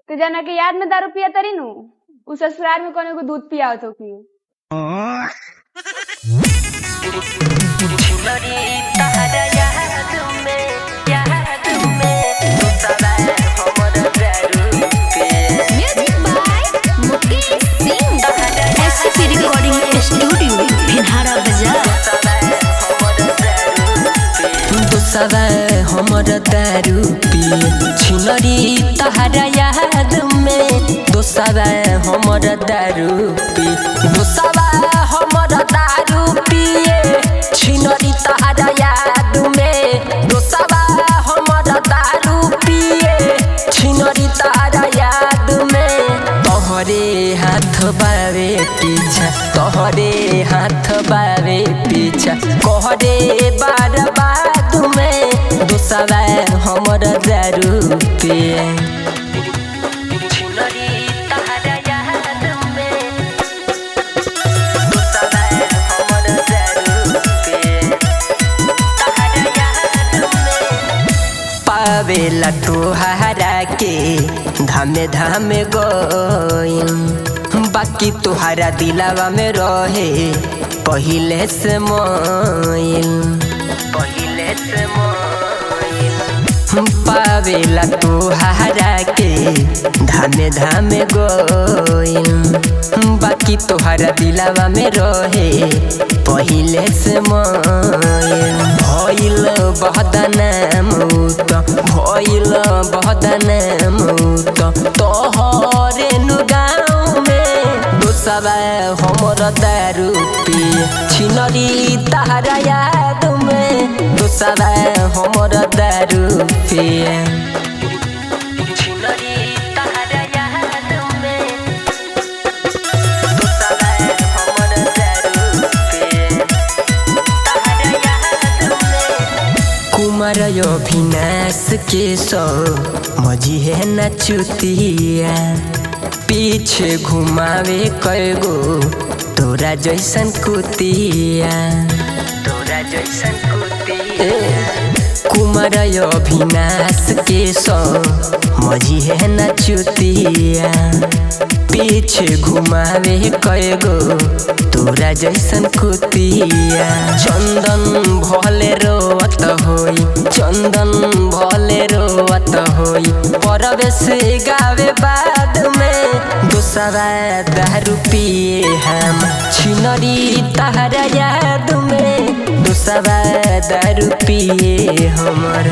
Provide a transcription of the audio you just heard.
तो जना के याद में दारू पिया तरी नु उ ससुराल में कोने को दूध पिया तो की रिकॉर्डिंग स्टूडियो भिनहारा बाजार दोसवा हमर दारू पिए छिनरी तहरा याद में दोसवा हमर दारू पिए दोसवा हमर दारू पिए छिनरी तहरा याद में दोसवा हमर दारू पिए छिनरी तहरा याद में तोहरे हाथ बावे पीछा तोहरे हाथ बावे पीछा कहरे बार बाद में दोसवा हमर दारू पिए छिनरी तहरा याद में दोसवा हमर दारू पिए तहरा याद में पावेला तोहरा के धामे धामे गइल बाकी तोहरा दिलावा में रहे पहिले से मोइल पावेला तोहरा के धामे धामे गइल बाकी तोहरा दिलावा में रहे पहिले से मोइल भइल बहदनाम भइल बहदनाम तोहरे नु गाँव में दोसवा हमर दारू पिए छिनरी तहरा याद में दोसवा हमर दारू पिए छिनरी तहरा याद में दोसवा हमर दारू पिए तहरा याद में कुमार अभिनाश के सो मजी है न चुतिया पीछे घुमावे कैगो तोरा जैसन कुतिया तोरा जैसन कुतिया कुमार अभिनाश के सो मजी है न चुतिया पीछे घुमावे कैगो तोरा जैसन कुतिया चंदन भले रोवत होई चंदन भले रोवत होई परवेश गावे बाद में दोसवा दारू पिए हम छिनरी तहरा याद में दोसवा दारू पिए हमर